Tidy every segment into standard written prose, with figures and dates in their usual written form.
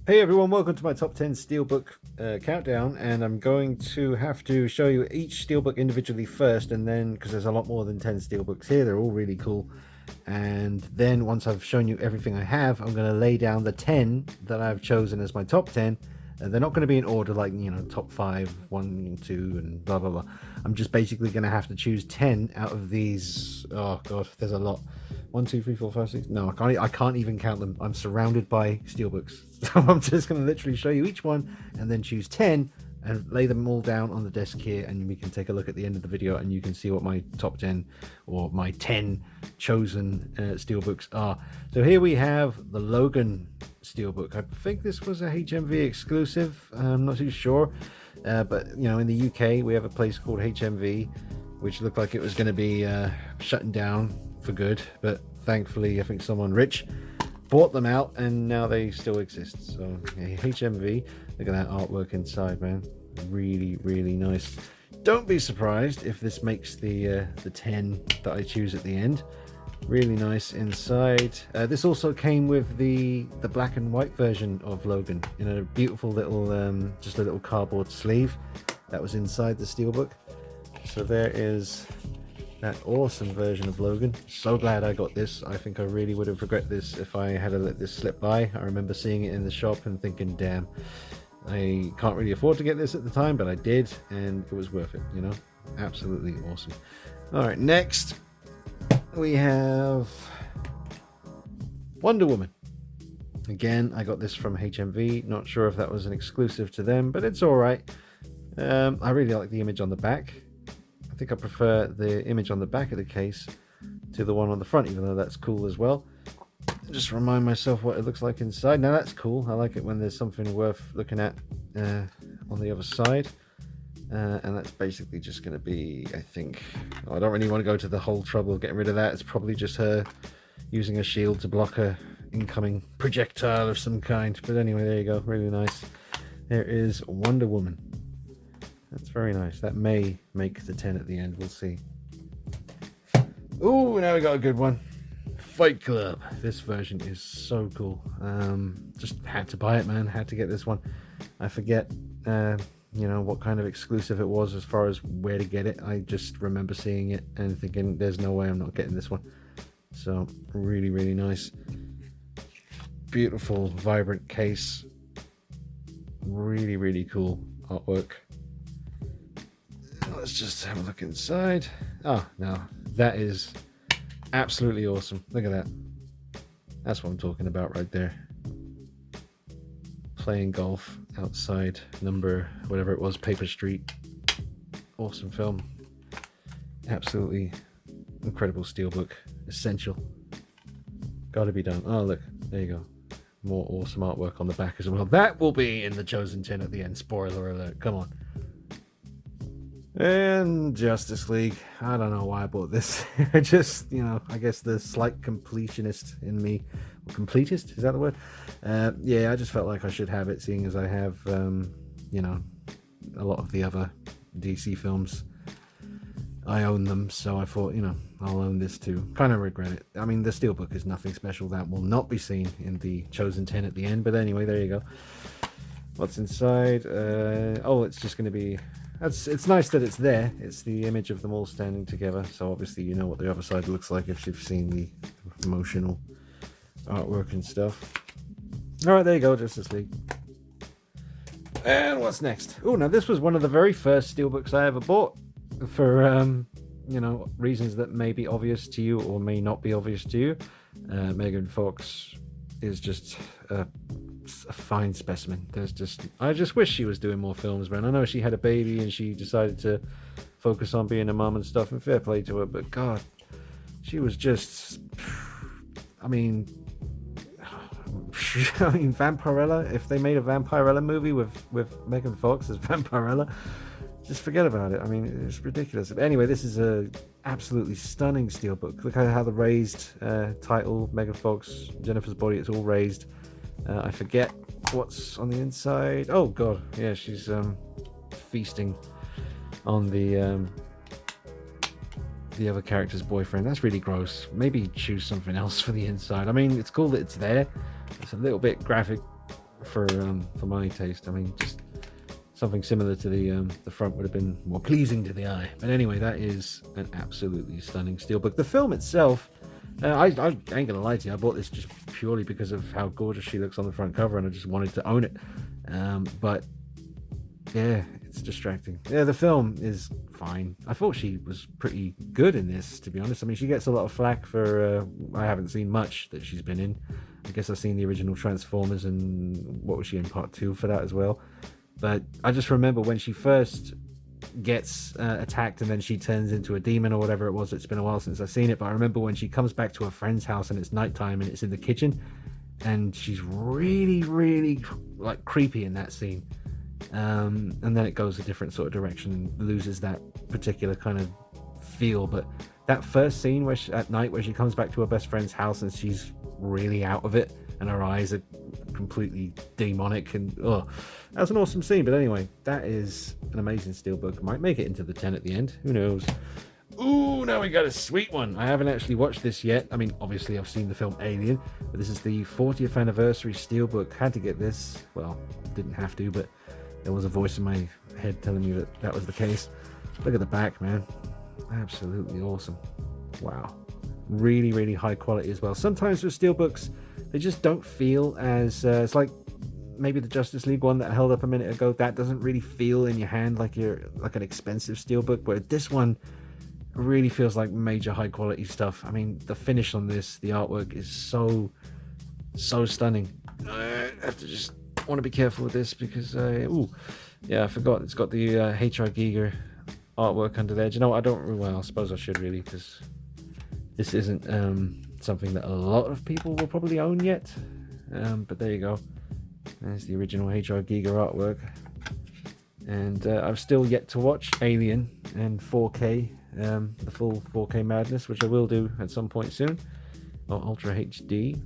Hey everyone, welcome to my top 10 Steelbook countdown, and I'm going to have to show you each Steelbook individually first, and then, because there's a lot more than 10 Steelbooks here, they're all really cool, and then once I've shown you everything I have, I'm going to lay down the 10 that I've chosen as my top 10, and they're not going to be in order like, top 5, 1, 2, and blah blah blah. I'm just basically going to have to choose 10 out of these. Oh god, there's a lot. 1, 2, 3, 4, 5, 6. No, I can't even count them. I'm surrounded by Steelbooks. So I'm just going to literally show you each one and then choose 10 and lay them all down on the desk here, and we can take a look at the end of the video and you can see what my top 10 or my 10 chosen Steelbooks are. So here we have the Logan Steelbook. I think this was a HMV exclusive. I'm not too sure. But, in the UK, we have a place called HMV, which looked like it was going to be shutting down for good, but thankfully I think someone rich bought them out and now they still exist. So yeah, HMV, look at that artwork inside, man. Really nice. Don't be surprised if this makes the 10 that I choose at the end. Really nice inside. This also came with the black and white version of Logan in a beautiful little just a little cardboard sleeve that was inside the Steelbook. So there is that awesome version of Logan. So glad I got this. I think I really would have regretted this if I had let this slip by. I remember seeing it in the shop and thinking, damn, I can't really afford to get this at the time, but I did, and it was worth it, Absolutely awesome. Alright, next we have Wonder Woman. Again, I got this from HMV. Not sure if that was an exclusive to them, but it's alright. I really like the image on the back. I think I prefer the image on the back of the case to the one on the front, even though that's cool as well. Just remind myself what it looks like inside. Now that's cool. I like it when there's something worth looking at on the other side. And that's basically just going to be, I think, I don't really want to go to the whole trouble of getting rid of that. It's probably just her using a shield to block a incoming projectile of some kind. But anyway, there you go. Really nice. There is Wonder Woman. That's very nice. That may make the 10 at the end. We'll see. Ooh, now we got a good one. Fight Club. This version is so cool. Just had to buy it, man. Had to get this one. I forget, what kind of exclusive it was as far as where to get it. I just remember seeing it and thinking, there's no way I'm not getting this one. So, really nice. Beautiful, vibrant case. Really cool artwork. Let's just have a look inside. Oh, no, that is absolutely awesome. Look at that. That's what I'm talking about right there. Playing golf outside number, whatever it was, Paper Street. Awesome film. Absolutely incredible Steelbook. Essential. Gotta be done. Oh, look, there you go. More awesome artwork on the back as well. That will be in the chosen 10 at the end. Spoiler alert. Come on. And Justice League. I don't know why I bought this. I just, I guess the slight completionist in me. Or completist? Is that the word? Yeah, I just felt like I should have it, seeing as I have, a lot of the other DC films. I own them, so I thought, I'll own this too. Kind of regret it. I mean, the Steelbook is nothing special. That will not be seen in the chosen 10 at the end. But anyway, there you go. What's inside? Oh, it's just going to be... It's nice that it's there. It's the image of them all standing together. So obviously you know what the other side looks like if you've seen the promotional artwork and stuff. Alright, there you go, Justice League. And what's next? Oh, now this was one of the very first Steelbooks I ever bought. For, reasons that may be obvious to you or may not be obvious to you. Megan Fox is just a fine specimen. I just wish she was doing more films, man. I know she had a baby and she decided to focus on being a mum and stuff, and fair play to her, but god, she was just, I mean Vampirella. If they made a Vampirella movie with Megan Fox as Vampirella, just forget about it. I mean, it's ridiculous. But anyway, this is a absolutely stunning Steelbook. Look at how the raised title, Megan Fox, Jennifer's Body, it's all raised. I forget what's on the inside. Oh god, yeah, she's feasting on the other character's boyfriend. That's really gross. Maybe choose something else for the inside. I mean, it's cool that it's there. It's a little bit graphic for my taste. I mean, just something similar to the front would have been more pleasing to the eye. But anyway, that is an absolutely stunning steelbook. The film itself, I ain't gonna lie to you, I bought this just purely because of how gorgeous she looks on the front cover, and I just wanted to own it. But yeah, it's distracting. Yeah, the film is fine. I thought she was pretty good in this, to be honest. I mean, she gets a lot of flack for I haven't seen much that she's been in. I guess I've seen the original Transformers, and what was she in part 2 for that as well. But I just remember when she first gets attacked and then she turns into a demon or whatever it was. It's been a while since I've seen it, but I remember when she comes back to her friend's house and it's nighttime and it's in the kitchen, and she's really, really like creepy in that scene. And then it goes a different sort of direction and loses that particular kind of feel. But that first scene where at night where she comes back to her best friend's house and she's really out of it and her eyes are completely demonic, and that's an awesome scene. But anyway, that is an amazing steelbook. Might make it into the 10 at the end, who knows. Ooh, now we got a sweet one. I haven't actually watched this yet. I mean, obviously I've seen the film Alien, but this is the 40th Anniversary Steelbook. Had to get this. Well, didn't have to, but there was a voice in my head telling me that that was the case. Look at the back, man. Absolutely awesome. Wow. Really, really high quality as well. Sometimes with steelbooks, they just don't feel as it's like maybe the Justice League one that I held up a minute ago. That doesn't really feel in your hand like an expensive steelbook, where this one really feels like major high quality stuff. I mean, the finish on this, the artwork is so stunning. I have to just want to be careful with this because I forgot it's got the HR Giger artwork under there. Do you know what? I suppose I should really, because this isn't something that a lot of people will probably own yet. But there you go. There's the original HR Giger artwork. And I've still yet to watch Alien and 4K, the full 4K madness, which I will do at some point soon, or Ultra HD.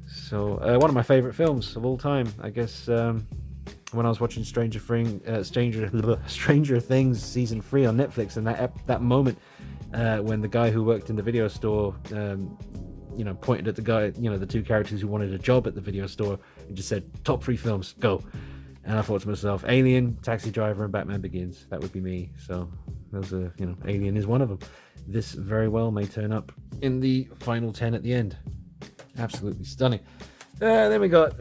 So one of my favorite films of all time, I guess. When I was watching Stranger Things season 3 on Netflix, and that moment when the guy who worked in the video store, pointed at the guy, the two characters who wanted a job at the video store, and just said, "Top 3 films, go." And I thought to myself, Alien, Taxi Driver, and Batman Begins. That would be me. So those are, Alien is one of them. This very well may turn up in the final 10 at the end. Absolutely stunning. Then we got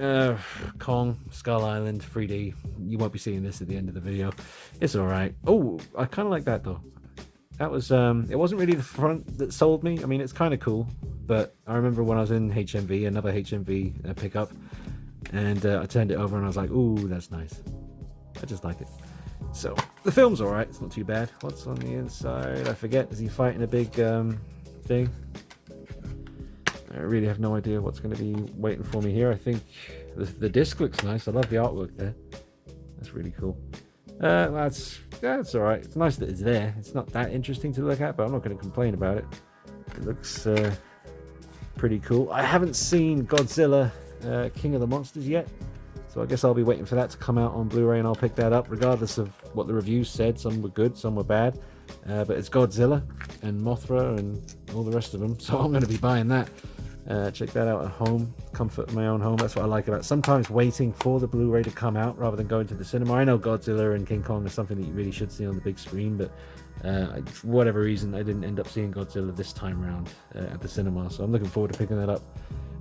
Kong, Skull Island, 3D. You won't be seeing this at the end of the video. It's alright. Oh, I kind of like that though. That was, it wasn't really the front that sold me. I mean, it's kind of cool, but I remember when I was in HMV, another HMV pickup, and I turned it over and I was like, ooh, that's nice. I just like it. So, the film's alright. It's not too bad. What's on the inside? I forget. Is he fighting a big thing? I really have no idea what's going to be waiting for me here. I think the disc looks nice. I love the artwork there. That's really cool. That's all right. It's nice that it's there. It's not that interesting to look at, but I'm not going to complain about it. It looks pretty cool. I haven't seen Godzilla King of the Monsters yet, so I guess I'll be waiting for that to come out on Blu-ray, and I'll pick that up regardless of what the reviews said. Some were good, some were bad, but it's Godzilla and Mothra and all the rest of them, so I'm going to be buying that. Check that out at home, comfort of my own home. That's what I like about sometimes waiting for the Blu-ray to come out rather than going to the cinema. I know Godzilla and King Kong is something that you really should see on the big screen, but for whatever reason I didn't end up seeing Godzilla this time around at the cinema, so I'm looking forward to picking that up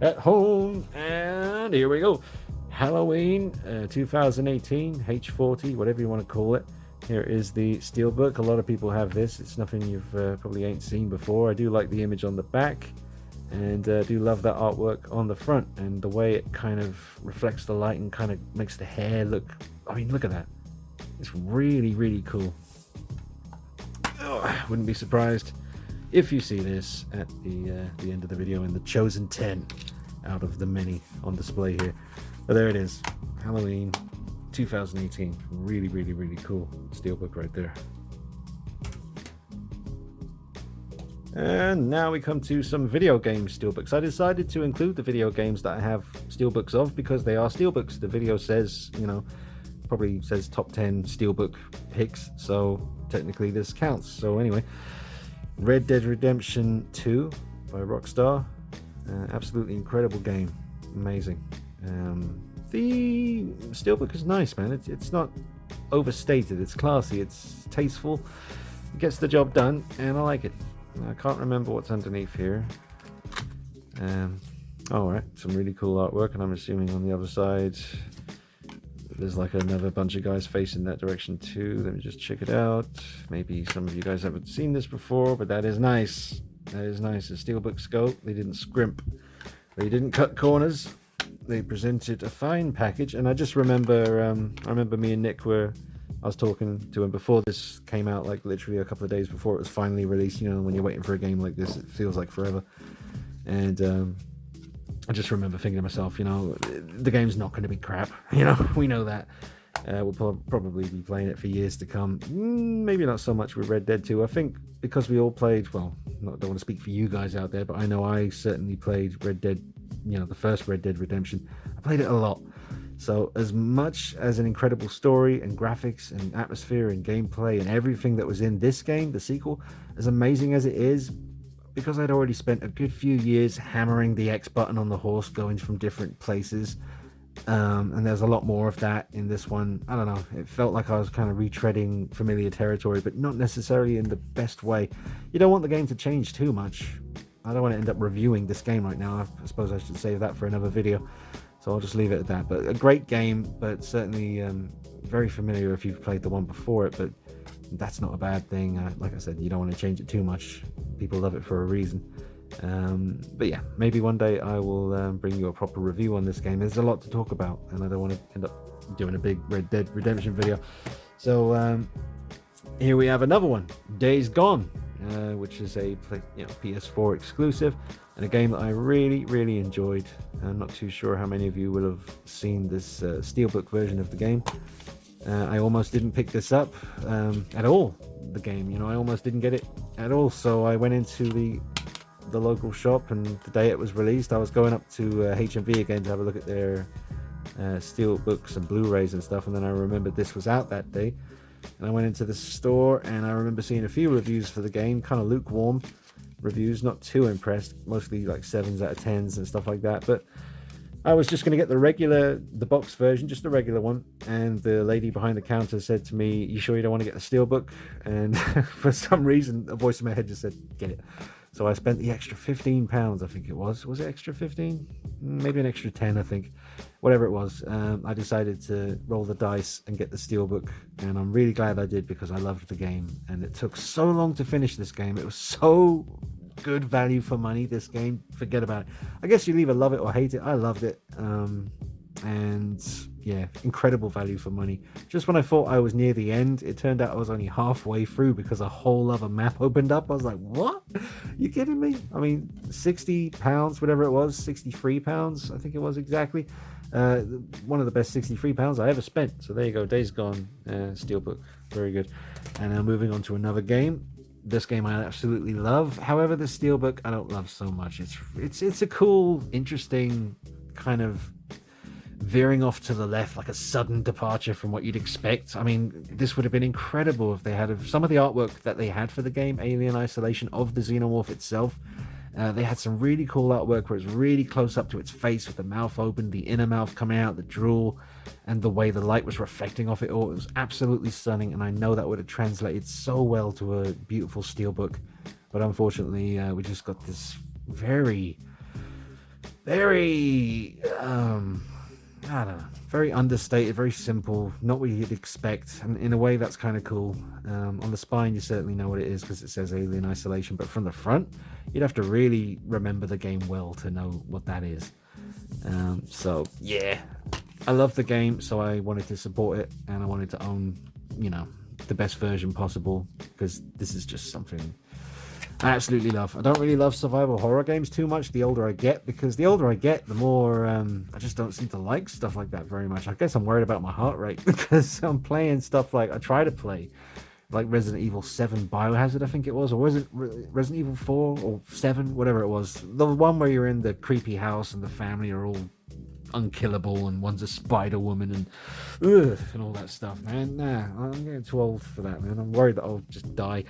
at home. And here we go, Halloween 2018 H40, whatever you want to call it. Here is the Steelbook. A lot of people have this. It's nothing you've probably ain't seen before. I do like the image on the back, and do love that artwork on the front, and the way it kind of reflects the light and kind of makes the hair look, I mean, look at that. It's really, really cool. I wouldn't be surprised if you see this at the end of the video in the chosen 10 out of the many on display here. But there it is, Halloween 2018. Really, really, really cool Steelbook right there. And now we come to some video game steelbooks. I decided to include the video games that I have steelbooks of because they are steelbooks. The video says, probably says top 10 steelbook picks, so technically this counts. So anyway, Red Dead Redemption 2 by Rockstar. Absolutely incredible game. Amazing. The Steelbook is nice, man. It's not overstated. It's classy. It's tasteful. It gets the job done, and I like it. I can't remember what's underneath here. Alright, some really cool artwork, and I'm assuming on the other side there's like another bunch of guys facing that direction too. Let me just check it out. Maybe some of you guys haven't seen this before, but that is nice. That is nice. A Steelbook scope. They didn't scrimp. They didn't cut corners. They presented a fine package, and I just remember, I remember me and Nick I was talking to him before this came out, like literally a couple of days before it was finally released. You know, when you're waiting for a game like this, it feels like forever. And I just remember thinking to myself, you know, the game's not going to be crap. You know, we know that. We'll probably be playing it for years to come. Maybe not so much with Red Dead 2. I think because we all played, well, don't want to speak for you guys out there, but I know I certainly played Red Dead, you know, the first Red Dead Redemption. I played it a lot. So as much as an incredible story and graphics and atmosphere and gameplay and everything that was in this game, the sequel, as amazing as it is, because I'd already spent a good few years hammering the X button on the horse, going from different places, and there's a lot more of that in this one. I don't know, it felt like I was kind of retreading familiar territory, but not necessarily in the best way. You don't want the game to change too much. I don't want to end up reviewing this game right now. I suppose I should save that for another video, so I'll just leave it at that. But a great game, but certainly very familiar if you've played the one before it, but that's not a bad thing. Like I said, you don't want to change it too much. People love it for a reason. But yeah, maybe one day I will bring you a proper review on this game. There's a lot to talk about, and I don't want to end up doing a big Red Dead Redemption video. So here we have another one, Days Gone, which is a PS4 exclusive, and a game that I really enjoyed. I'm not too sure how many of you will have seen this Steelbook version of the game. I almost didn't pick this up at all, the game, you know, I almost didn't get it at all. So I went into the local shop, and the day it was released, I was going up to HMV again to have a look at their Steelbooks and Blu-rays and stuff, and then I remembered this was out that day, and I went into the store, and I remember seeing a few reviews for the game, kind of lukewarm reviews, not too impressed, mostly like 7s out of 10s and stuff like that. But I was just going to get the box version, just the regular one, and the lady behind the counter said to me, "You sure you don't want to get the Steelbook?" And for some reason, a voice in my head just said, "Get it." So I spent the extra £15, I think it was. Was it extra 15? Maybe an extra 10, I think. Whatever it was. I decided to roll the dice and get the Steelbook, and I'm really glad I did, because I loved the game, and it took so long to finish this game. It was so good value for money, this game. Forget about it. I guess you'll either love it or hate it. I loved it. And yeah, incredible value for money. Just when I thought I was near the end, it turned out I was only halfway through, because a whole other map opened up. I was like, what? You kidding me? I mean, £60, whatever it was, £63, I think it was exactly. One of the best £63 I ever spent. So there you go, Days Gone, Steelbook, very good. And now moving on to another game. This game I absolutely love. However, the Steelbook I don't love so much. It's a cool, interesting kind of veering off to the left, like a sudden departure from what you'd expect. I mean, this would have been incredible if they had some of the artwork that they had for the game, Alien Isolation, of the Xenomorph itself. They had some really cool artwork where it's really close up to its face, with the mouth open, the inner mouth coming out, the drool, and the way the light was reflecting off it all. It was absolutely stunning, and I know that would have translated so well to a beautiful Steelbook. But unfortunately, we just got this very I don't know, very understated, very simple, not what you'd expect, and in a way that's kind of cool. On the spine you certainly know what it is, because it says Alien Isolation, but from the front you'd have to really remember the game well to know what that is. So yeah, I love the game, so I wanted to support it, and I wanted to own, you know, the best version possible, because this is just something I absolutely love. I don't really love survival horror games too much the older I get, because the older I get, the more I just don't seem to like stuff like that very much. I guess I'm worried about my heart rate, because I'm playing stuff like, I try to play like Resident Evil 7 Biohazard, I think it was, or was it Resident Evil 4 or 7, whatever it was. The one where you're in the creepy house and the family are all unkillable, and one's a spider woman, and all that stuff, man. Nah, I'm getting too old for that, man. I'm worried that I'll just die.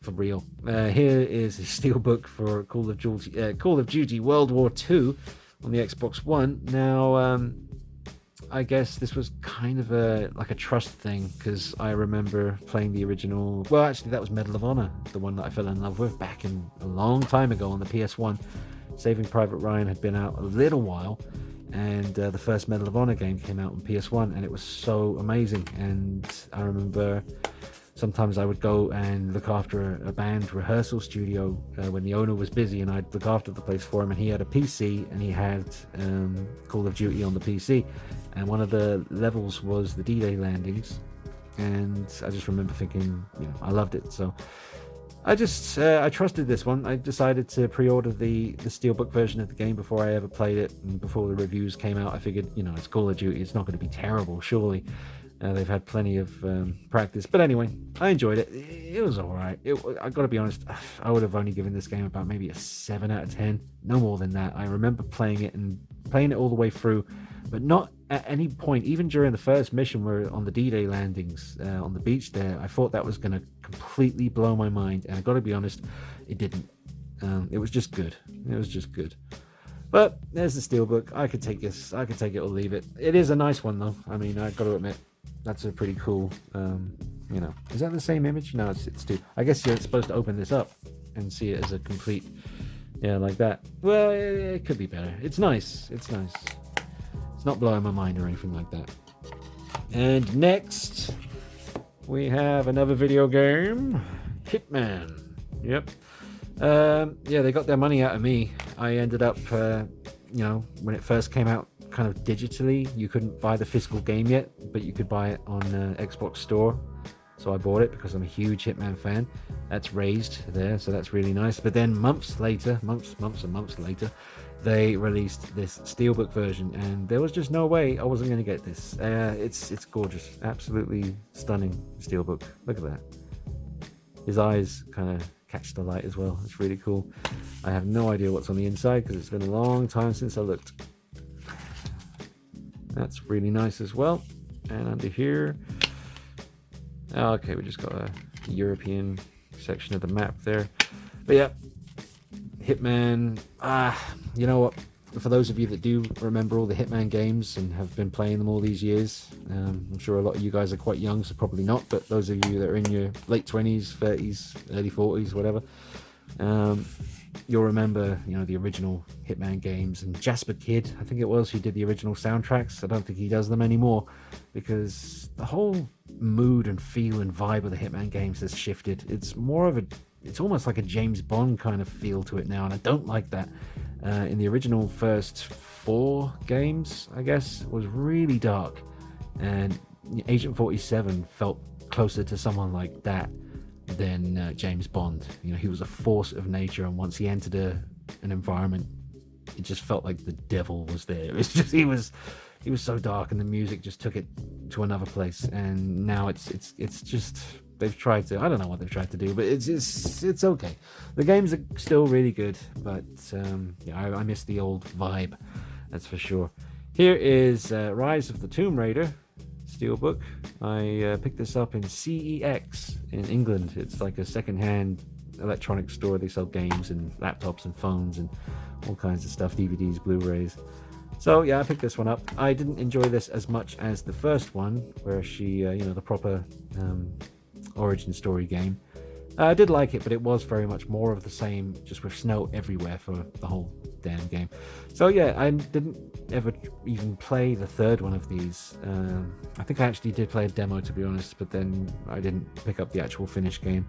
For real. Here is a Steelbook for Call of Duty World War II, on the Xbox One. Now, I guess this was kind of like a trust thing, because I remember playing the original. Well, actually, that was Medal of Honor, the one that I fell in love with back in a long time ago on the PS1. Saving Private Ryan had been out a little while, and the first Medal of Honor game came out on PS1, and it was so amazing. And I remember sometimes I would go and look after a band rehearsal studio when the owner was busy, and I'd look after the place for him. And he had a PC, and he had Call of Duty on the PC, and one of the levels was the D-Day landings, and I just remember thinking, I loved it. So I trusted this one. I decided to pre-order the Steelbook version of the game before I ever played it, and before the reviews came out. I figured, it's Call of Duty, it's not going to be terrible, surely. They've had plenty of practice. But anyway, I enjoyed it. It was alright. I gotta be honest, I would have only given this game about maybe a 7 out of 10. No more than that. I remember playing it all the way through, but not at any point, even during the first mission where on the D-Day landings on the beach there, I thought that was going to completely blow my mind. And I gotta be honest, it didn't. It was just good. But there's the Steelbook. I could take this. I could take it or leave it. It is a nice one, though. I mean, I got to admit, that's a pretty cool, Is that the same image? No, it's two. I guess you're supposed to open this up and see it as a complete, like that. Well, it could be better. It's nice. It's not blowing my mind or anything like that. And next, we have another video game, Hitman. Yep. They got their money out of me. I ended up, when it first came out, kind of digitally, you couldn't buy the physical game yet, but you could buy it on Xbox Store. So I bought it because I'm a huge Hitman fan. That's raised there, so that's really nice. But then months and months later, they released this Steelbook version, and there was just no way I wasn't going to get this. It's gorgeous, absolutely stunning Steelbook. Look at that. His eyes kind of catch the light as well. It's really cool. I have no idea what's on the inside because it's been a long time since I looked. That's really nice as well. And under here, okay, we just got a European section of the map there. But yeah, Hitman. You know what? For those of you that do remember all the Hitman games and have been playing them all these years, I'm sure a lot of you guys are quite young, so probably not. But those of you that are in your late 20s, 30s, early 40s, whatever, you'll remember, the original Hitman games. And Jasper Kidd, I think it was, who did the original soundtracks. I don't think he does them anymore because the whole mood and feel and vibe of the Hitman games has shifted. It's almost like a James Bond kind of feel to it now, and I don't like that. In the original first 4 games, I guess, was really dark, and Agent 47 felt closer to someone like that than James Bond. He was a force of nature, and once he entered an environment, it just felt like the devil was there. It was just he was so dark, and the music just took it to another place. And now it's just, they've tried to, I don't know what they've tried to do, but it's okay. The games are still really good, but I miss the old vibe, that's for sure. Here is Rise of the Tomb Raider Steelbook. I picked this up in CEX in England. It's like a second-hand electronics store. They sell games and laptops and phones and all kinds of stuff, DVDs, Blu-rays. So yeah, I picked this one up. I didn't enjoy this as much as the first one, where she, the proper origin story game. I did like it, but it was very much more of the same, just with snow everywhere for the whole damn game. So yeah, I didn't ever even play the third one of these. I think I actually did play a demo, to be honest, but then I didn't pick up the actual finished game.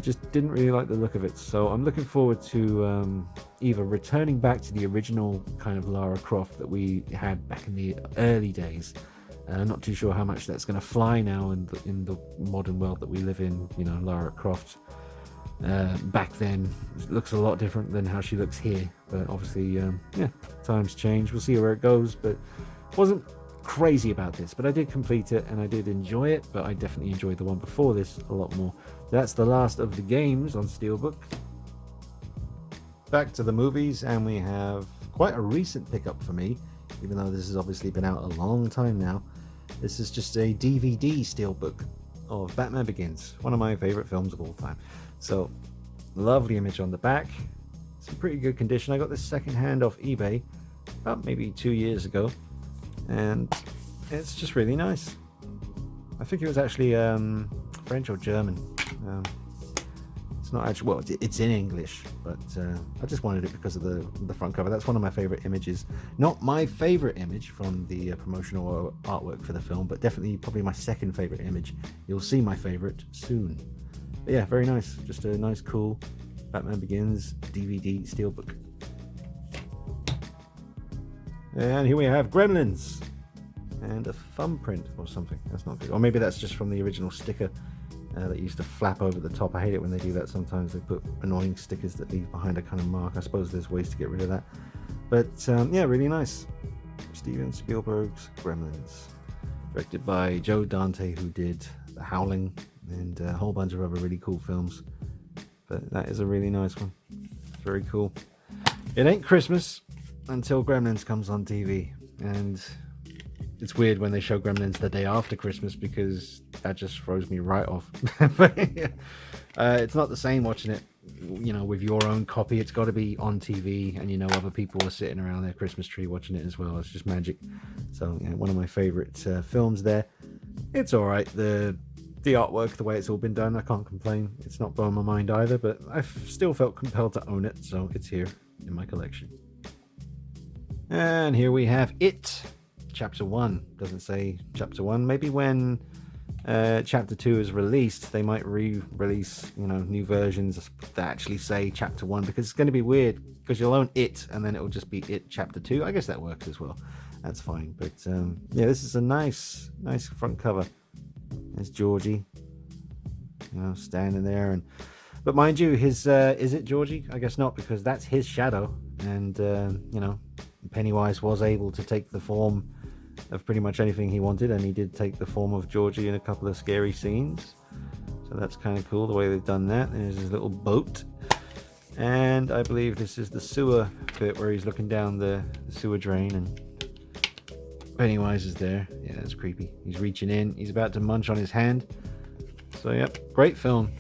Just didn't really like the look of it. So I'm looking forward to either returning back to the original kind of Lara Croft that we had back in the early days. Not too sure how much that's going to fly now in the modern world that we live in. Lara Croft back then looks a lot different than how she looks here. But obviously, times change. We'll see where it goes. But wasn't crazy about this. But I did complete it and I did enjoy it. But I definitely enjoyed the one before this a lot more. That's the last of the games on Steelbook. Back to the movies, and we have quite a recent pickup for me, even though this has obviously been out a long time now. This is just a DVD Steelbook of Batman Begins, one of my favorite films of all time. So, lovely image on the back. It's in pretty good condition. I got this second hand off eBay. about maybe 2 years ago, and it's just really nice. I think it was actually French or German. It's not actually, well, it's in English, but I just wanted it because of the front cover. That's one of my favorite images. Not my favorite image from the promotional artwork for the film, but definitely probably my second favorite image. You'll see my favorite soon. But yeah, very nice. Just a nice, cool Batman Begins DVD Steelbook. And here we have Gremlins and a thumbprint or something. That's not good. Or maybe that's just from the original sticker that used to flap over the top. I hate it when they do that. Sometimes they put annoying stickers that leave behind a kind of mark. I suppose there's ways to get rid of that. But yeah, really nice. Steven Spielberg's Gremlins. Directed by Joe Dante, who did The Howling and a whole bunch of other really cool films. But that is a really nice one. It's very cool. It ain't Christmas until Gremlins comes on TV. And it's weird when they show Gremlins the day after Christmas, because that just throws me right off. But it's not the same watching it, with your own copy. It's got to be on TV, and other people are sitting around their Christmas tree watching it as well. It's just magic. So one of my favorite films there. It's all right. The artwork, the way it's all been done, I can't complain. It's not blowing my mind either, but I've still felt compelled to own it, so it's here in my collection. And here we have It. Chapter 1 doesn't say Chapter 1. Maybe when Chapter 2 is released, they might re-release new versions that actually say Chapter 1, because it's going to be weird, because you'll own It and then it'll just be It Chapter 2. I guess that works as well. That's fine. But yeah, this is a nice front cover. There's Georgie, standing there, but mind you, his is it Georgie? I guess not, because that's his shadow, and Pennywise was able to take the form of pretty much anything he wanted, and he did take the form of Georgie in a couple of scary scenes. So that's kind of cool the way they've done that. There's his little boat, and I believe this is the sewer bit where he's looking down the sewer drain, and Pennywise is there. Yeah, that's creepy. He's reaching in. He's about to munch on his hand. So yep, great film,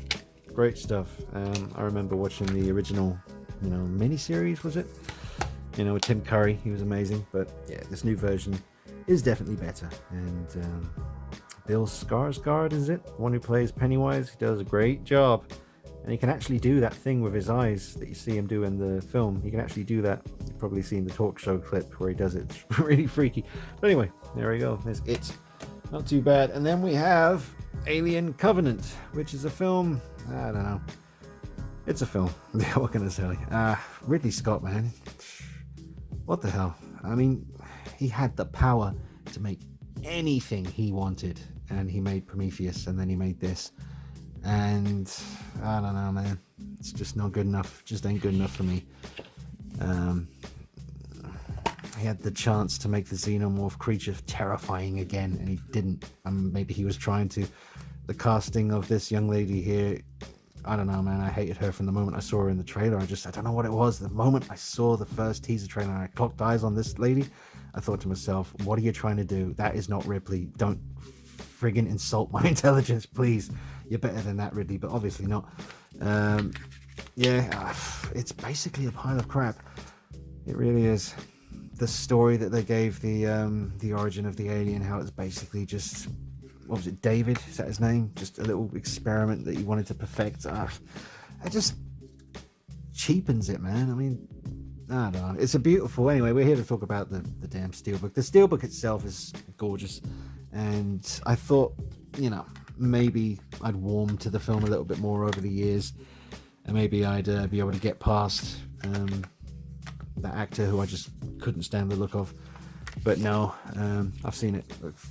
great stuff. I remember watching the original, miniseries, was it? With Tim Curry. He was amazing. But yeah, this new version is definitely better. And Bill Skarsgård, is it? The one who plays Pennywise. He does a great job. And he can actually do that thing with his eyes that you see him do in the film. He can actually do that. You've probably seen the talk show clip where he does it. It's really freaky. But anyway, there we go. There's It. Not too bad. And then we have Alien Covenant, which is a film. I don't know. It's a film. What can I tell you? Ridley Scott, man. What the hell? I mean, he had the power to make anything he wanted, and he made Prometheus, and then he made this, and I don't know, man. It's just not good enough. Just ain't good enough for me. He had the chance to make the xenomorph creature terrifying again, and he didn't. Maybe he was trying to. The casting of this young lady here, I don't know, man. I hated her from the moment I saw her in the trailer. I don't know what it was. The moment I saw the first teaser trailer and I clocked eyes on this lady, I thought to myself, what are you trying to do? That is not Ripley. Don't friggin' insult my intelligence, please. You're better than that, Ridley, but obviously not. Yeah, it's basically a pile of crap. It really is. The story that they gave the origin of the alien, how it's basically just, what was it, David? Is that his name? Just a little experiment that he wanted to perfect. It just cheapens it, man. I mean, I don't know. It's a beautiful... Anyway, we're here to talk about the damn Steelbook. The Steelbook itself is gorgeous, and I thought, maybe I'd warm to the film a little bit more over the years, and maybe I'd be able to get past that actor who I just couldn't stand the look of. But no, I've seen it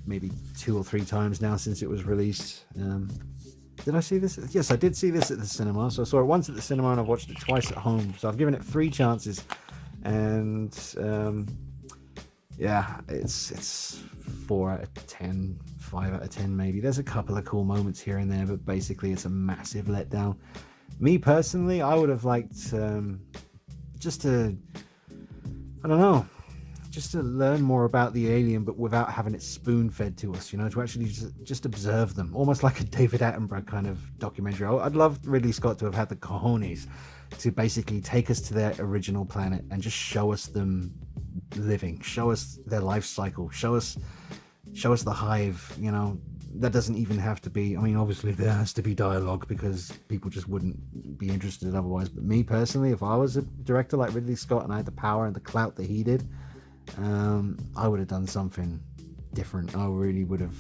maybe 2 or 3 times now since it was released. Did I see this? Yes, I did see this at the cinema. So I saw it once at the cinema and I've watched it twice at home. So I've given it 3 chances. And yeah, it's 4 out of 10, 5 out of 10 maybe. There's a couple of cool moments here and there, but basically it's a massive letdown. Me personally, I would have liked just to learn more about the alien, but without having it spoon-fed to us, to actually just observe them, almost like a David Attenborough kind of documentary. I'd love Ridley Scott to have had the cojones to basically take us to their original planet and just show us them living. Show us their life cycle. Show us the hive. You know, that doesn't even have to be. I mean, obviously there has to be dialogue because people just wouldn't be interested otherwise. But me personally, if I was a director like Ridley Scott and I had the power and the clout that he did, I would have done something different. I really would have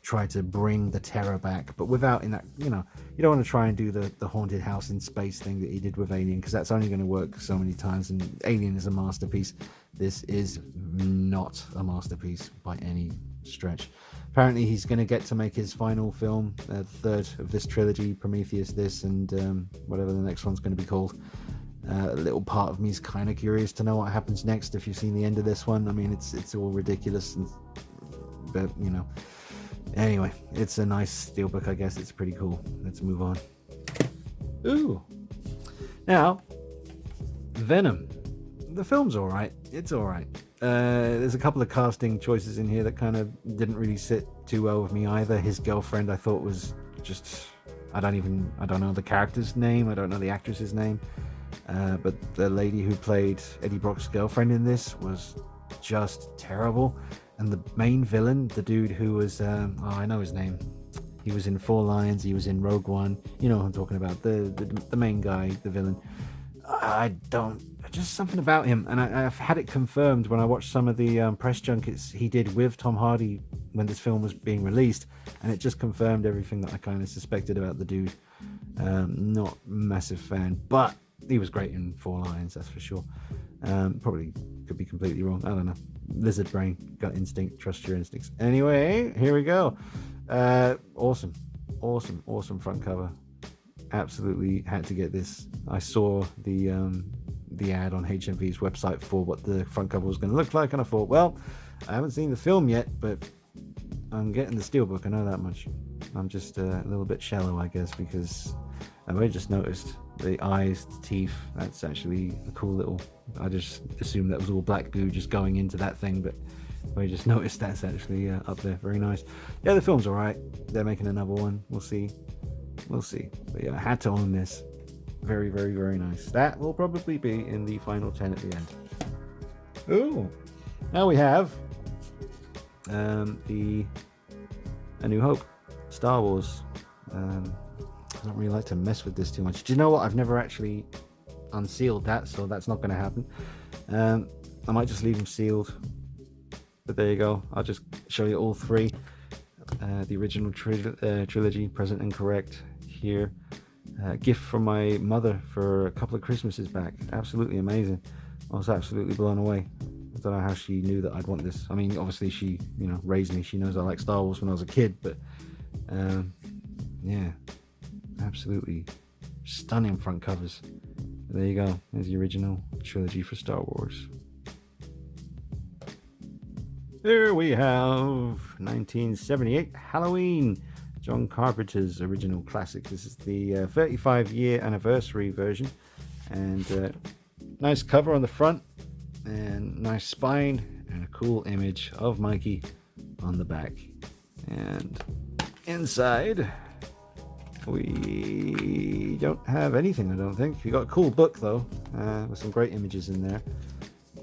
tried to bring the terror back, but without, in that, you know, you don't want to try and do the haunted house in space thing that he did with Alien, because that's only going to work so many times, and Alien is a masterpiece. This is not a masterpiece by any stretch. Apparently he's going to get to make his final film, third of this trilogy, Prometheus, this, and whatever the next one's going to be called. A little part of me is kind of curious to know what happens next. If you've seen the end of this one, I mean, it's all ridiculous, but you know, anyway, it's a nice steelbook, I guess. It's pretty cool. Let's move on. Ooh, now Venom. The film's all right. It's all right. There's a couple of casting choices in here that kind of didn't really sit too well with me either. His girlfriend, I thought, was just, I don't know the character's name. I don't know the actress's name. But the lady who played Eddie Brock's girlfriend in this was just terrible. And the main villain, the dude who was, I know his name. He was in Four Lions. He was in Rogue One. You know what I'm talking about. The main guy, the villain. Just something about him. And I've had it confirmed when I watched some of the press junkets he did with Tom Hardy when this film was being released. And it just confirmed everything that I kind of suspected about the dude. Not massive fan, but he was great in Four Lions, that's for sure. Probably could be completely wrong. I don't know. Lizard brain, gut instinct, trust your instincts. Anyway, here we go. Awesome front cover. Absolutely had to get this. I saw the ad on HMV's website for what the front cover was going to look like, and I thought, well, I haven't seen the film yet, but I'm getting the steelbook. I know that much. I'm just a little bit shallow, I guess, because I've only just noticed the eyes, the teeth. That's actually a cool little. I just assumed that was all black goo just going into that thing, but I just noticed that's actually up there. Very nice. Yeah, the film's alright. They're making another one. We'll see. But yeah, I had to own this. Very, very, very nice. That will probably be in the final 10 at the end. Ooh. Now we have A New Hope. Star Wars. I don't really like to mess with this too much. Do you know what? I've never actually unsealed that, so that's not going to happen. I might just leave them sealed. But there you go. I'll just show you all three. The original trilogy, present and correct, here. Gift from my mother for a couple of Christmases back. Absolutely amazing. I was absolutely blown away. I don't know how she knew that I'd want this. I mean, obviously she, raised me. She knows I like Star Wars when I was a kid, but yeah, absolutely stunning front covers. There you go. There's the original trilogy for Star Wars. There we have 1978 Halloween, John Carpenter's original classic. This is the 35-year anniversary version, and nice cover on the front, and nice spine, and a cool image of Mikey on the back. And inside, we don't have anything, I don't think. We got a cool book though, with some great images in there.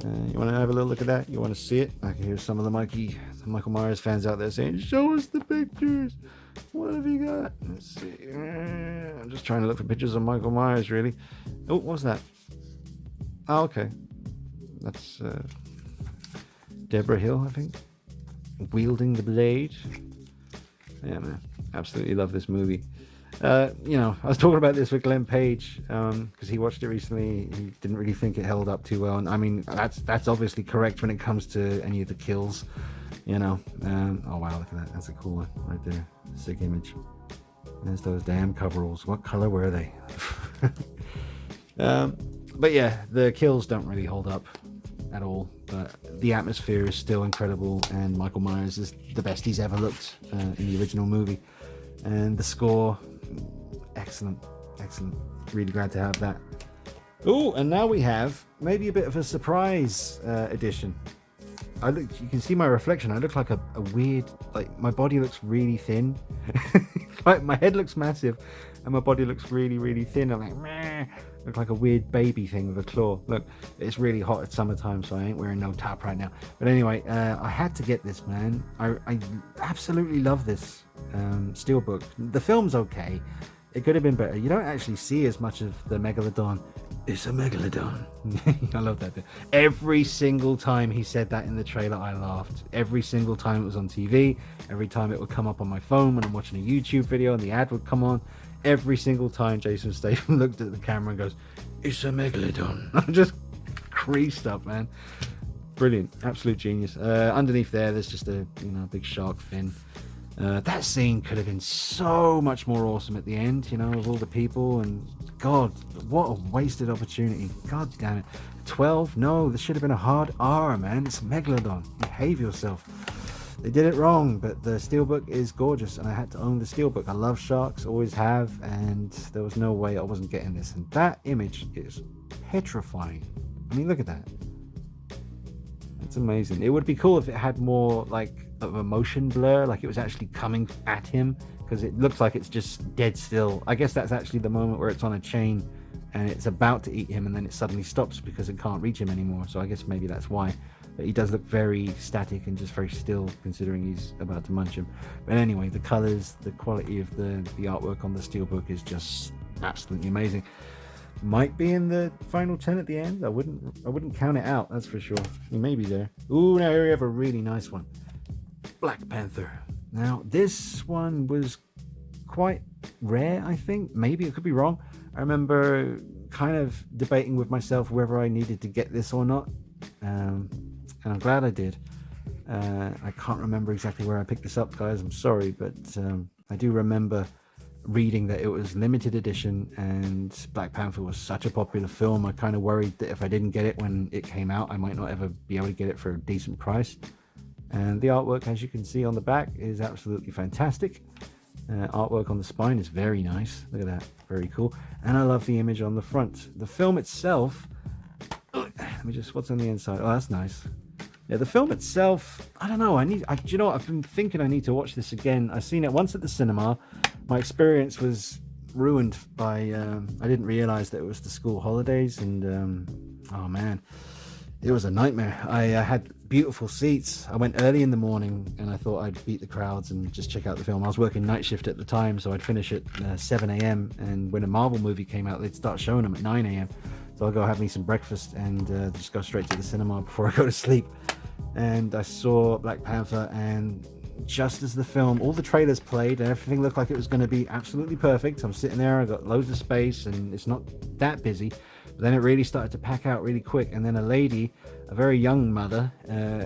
You want to have a little look at that? You want to see it? I can hear some of the Michael Myers fans out there saying, "Show us the pictures. What have you got?" Let's see. I'm just trying to look for pictures of Michael Myers, really. Oh, what's that? Oh, okay. That's Deborah Hill, I think, wielding the blade. Yeah, man, absolutely love this movie. I was talking about this with Glenn Page because he watched it recently. He didn't really think it held up too well, and I mean that's obviously correct when it comes to any of the kills. Oh wow, look at that. That's a cool one right there. Sick image. There's those damn coveralls. What color were they? But yeah, the kills don't really hold up at all, but the atmosphere is still incredible, and Michael Myers is the best he's ever looked in the original movie. And the score, excellent. Really glad to have that. Oh, and now we have maybe a bit of a surprise edition. You can see my reflection. I look like a weird, like my body looks really thin. Like my head looks massive and my body looks really, really thin. I'm like, meh. Look like a weird baby thing with a claw. Look, it's really hot at summertime, so I ain't wearing no top right now. But anyway, I had to get this, man. I absolutely love this Steelbook. The film's okay. It could have been better. You don't actually see as much of the Megalodon. It's a Megalodon. I love that bit. Every single time he said that in the trailer, I laughed. Every single time it was on TV. Every time it would come up on my phone when I'm watching a YouTube video and the ad would come on. Every single time Jason Statham looked at the camera and goes, it's a Megalodon. I'm just creased up, man. Brilliant. Absolute genius. Underneath there's just a big shark fin. That scene could have been so much more awesome at the end, with all the people, and God, what a wasted opportunity. God damn it. 12? No, this should have been a hard R, man. It's Megalodon. Behave yourself. They did it wrong, but the Steelbook is gorgeous, and I had to own the Steelbook. I love sharks, always have, and there was no way I wasn't getting this. And that image is petrifying. I mean, look at that. It's amazing. It would be cool if it had more of a motion blur, like it was actually coming at him, because it looks like it's just dead still. I guess that's actually the moment where it's on a chain and it's about to eat him, and then it suddenly stops because it can't reach him anymore. So I guess maybe that's why. But he does look very static and just very still, considering he's about to munch him. But anyway, the colors, the quality of the artwork on the Steelbook is just absolutely amazing. Might be in the final 10 at the end. I wouldn't count it out, that's for sure. He may be there. Ooh, now here we have a really nice one. Black Panther. Now, this one was quite rare, I think. Maybe, I could be wrong. I remember kind of debating with myself whether I needed to get this or not. And I'm glad I did. I can't remember exactly where I picked this up, guys. I'm sorry, but I do remember reading that it was limited edition, and Black Panther was such a popular film. I kind of worried that if I didn't get it when it came out, I might not ever be able to get it for a decent price. And the artwork, as you can see on the back, is absolutely fantastic. Artwork on the spine is very nice. Look at that, very cool. And I love the image on the front. The film itself, let me just, what's on the inside? Oh, that's nice. Yeah, the film itself, I don't know. Do you know what? I've been thinking I need to watch this again. I've seen it once at the cinema. My experience was ruined by, I didn't realize that it was the school holidays, and oh man, it was a nightmare. I had beautiful seats. I went early in the morning and I thought I'd beat the crowds and just check out the film. I was working night shift at the time, so I'd finish at 7 a.m. and when a Marvel movie came out, they'd start showing them at 9 a.m. So I'll go have me some breakfast and just go straight to the cinema before I go to sleep. And I saw Black Panther, and just as the film, all the trailers played and everything looked like it was going to be absolutely perfect. I'm sitting there, I got loads of space and it's not that busy. But then it really started to pack out really quick, and then a lady, a very young mother,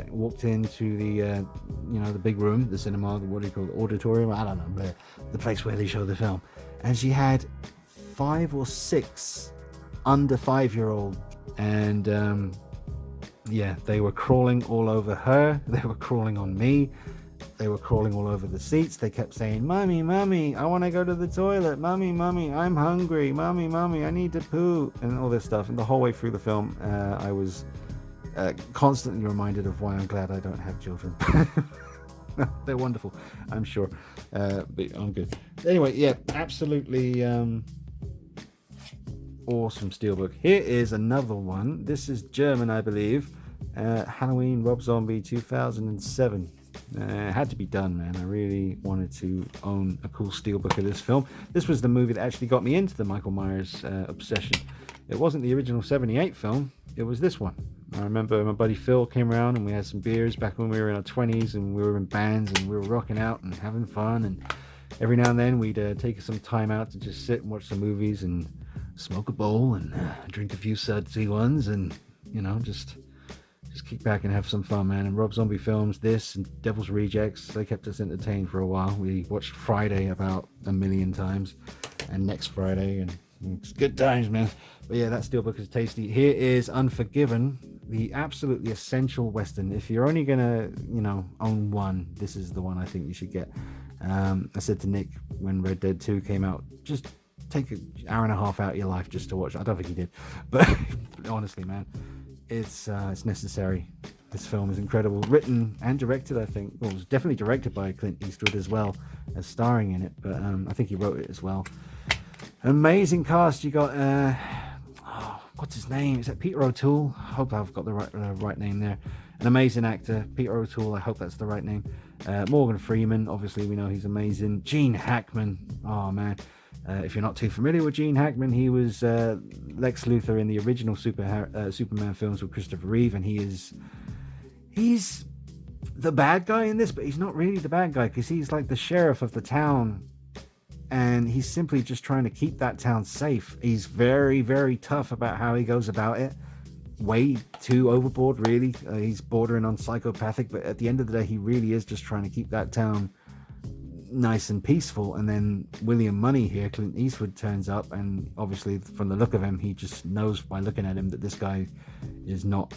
walked into the the big room, the cinema, what do you call it, auditorium, I don't know, the place where they show the film, and she had 5 or 6 under 5-year-old, and yeah, they were crawling all over her, they were crawling on me, they were crawling all over the seats. They kept saying, "Mommy, mommy, I want to go to the toilet. Mommy, mommy, I'm hungry. Mommy, mommy, I need to poo," and all this stuff. And the whole way through the film, I was constantly reminded of why I'm glad I don't have children. They're wonderful, I'm sure, but I'm good. Anyway, yeah, absolutely awesome Steelbook. Here is another one. This is German, I believe. Halloween, Rob Zombie, 2007. It had to be done, man. I really wanted to own a cool Steelbook of this film. This was the movie that actually got me into the Michael Myers obsession. It wasn't the original 78 film, it was this one. I remember my buddy Phil came around and we had some beers back when we were in our 20s, and we were in bands and we were rocking out and having fun, and every now and then we'd take some time out to just sit and watch some movies and smoke a bowl and drink a few sudsy ones, and just kick back and have some fun, man. And Rob Zombie Films, this and Devil's Rejects, they kept us entertained for a while. We watched Friday about 1 million times, and Next Friday, and it's good times, man. But yeah, that Steelbook is tasty. Here is Unforgiven, the absolutely essential Western. If you're only gonna, own one, this is the one I think you should get. I said to Nick when Red Dead 2 came out, just take an hour and a half out of your life just to watch it. I don't think he did, but honestly, man, it's necessary. This film is incredible, written and directed, I think. Well, it was definitely directed by Clint Eastwood as well as starring in it, but I think he wrote it as well. Amazing cast. You got what's his name? Is that Peter O'Toole? I hope I've got the right name there. An amazing actor, Peter O'Toole. I hope that's the right name. Morgan Freeman, obviously we know he's amazing. Gene Hackman, oh man. If you're not too familiar with Gene Hackman, he was Lex Luthor in the original Superman films with Christopher Reeve, and he's the bad guy in this, but he's not really the bad guy because he's like the sheriff of the town, and he's simply just trying to keep that town safe. He's very, very tough about how he goes about it. Way too overboard, really. He's bordering on psychopathic, but at the end of the day, he really is just trying to keep that town nice and peaceful. And then William Money here, Clint Eastwood, turns up, and obviously from the look of him, he just knows by looking at him that this guy is not,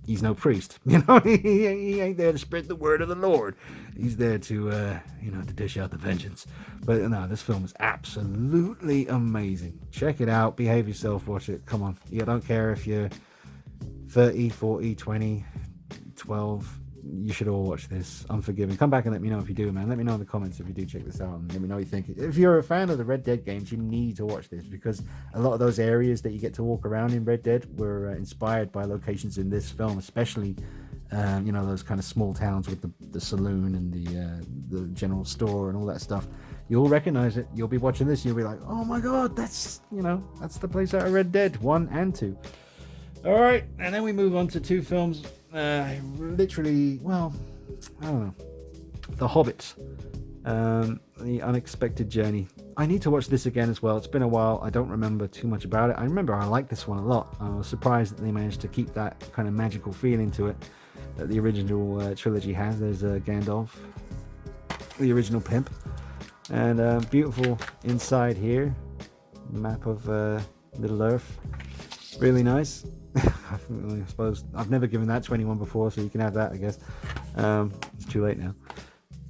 he's no priest, you know. He ain't there to spread the word of the Lord. He's there to to dish out the vengeance. But no, this film is absolutely amazing. Check it out, behave yourself, watch it, come on. I don't care if you're 30, 40, 20, 12, you should all watch this. Unforgiven. Come back and let me know if you do, man. Let me know in the comments if you do check this out, and let me know what you think. If you're a fan of the Red Dead games, you need to watch this, because a lot of those areas that you get to walk around in Red Dead were inspired by locations in this film, especially those kind of small towns with the saloon and the general store and all that stuff. You'll recognize it. You'll be watching this, you'll be like, oh my god, that's the place out of Red Dead 1 and 2. All right, and then we move on to two films. Literally, well, I don't know. The Hobbit, The Unexpected Journey. I need to watch this again as well. It's been a while. I don't remember too much about it. I remember I liked this one a lot. I was surprised that they managed to keep that kind of magical feeling to it that the original trilogy has. There's Gandalf, the original pimp, and beautiful inside here. Map of Middle Earth. Really nice. I suppose I've never given that to anyone before, so you can have that, I guess. It's too late now,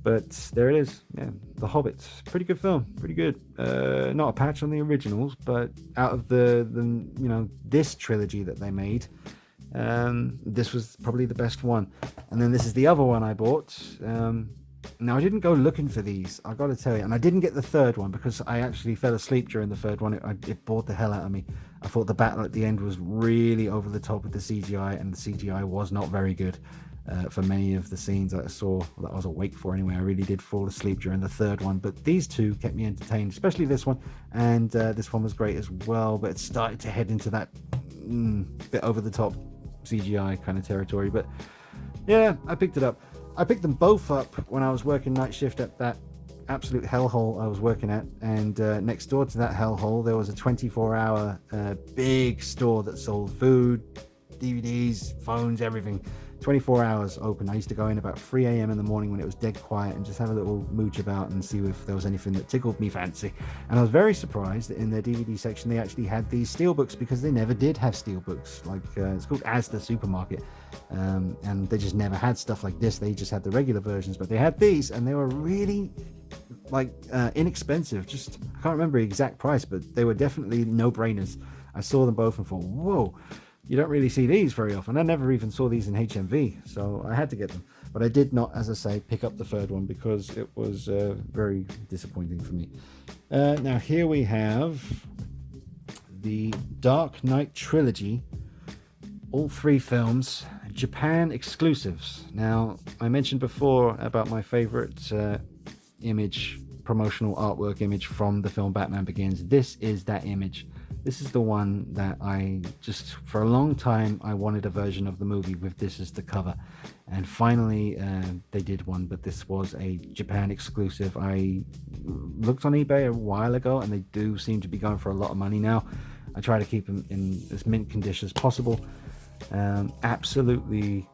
but there it is. Yeah, The Hobbit, pretty good film, pretty good. Not a patch on the originals, but out of the this trilogy that they made, this was probably the best one. And then this is the other one I bought. Now I didn't go looking for these, I gotta tell you, and I didn't get the third one because I actually fell asleep during the third one. It bored the hell out of me. I thought the battle at the end was really over the top with the CGI, and the CGI was not very good for many of the scenes that I saw, that I was awake for anyway. I really did fall asleep during the third one, but these two kept me entertained, especially this one, and this one was great as well, but it started to head into that bit over the top CGI kind of territory. But yeah, I picked it up. I picked them both up when I was working night shift at that absolute hellhole I was working at, and next door to that hellhole there was a 24-hour big store that sold food, DVDs, phones, everything. 24 hours open. I used to go in about 3 a.m. in the morning when it was dead quiet and just have a little mooch about and see if there was anything that tickled me fancy. And I was very surprised that in their DVD section they actually had these steelbooks, because they never did have steelbooks. Like it's called Asda Supermarket, and they just never had stuff like this. They just had the regular versions, but they had these, and they were really inexpensive. Just, I can't remember the exact price, but they were definitely no-brainers. I saw them both and thought, whoa, you don't really see these very often. I never even saw these in HMV, so I had to get them. But I did not, as I say, pick up the third one because it was very disappointing for me. Now here we have the Dark Knight Trilogy. All three films, Japan exclusives. Now, I mentioned before about my favorite promotional artwork image from the film Batman Begins. This is that image. This is the one that I just, for a long time, I wanted a version of the movie with this as the cover. And finally, they did one, but this was a Japan exclusive. I looked on eBay a while ago, and they do seem to be going for a lot of money now. I try to keep them in as mint condition as possible. Absolutely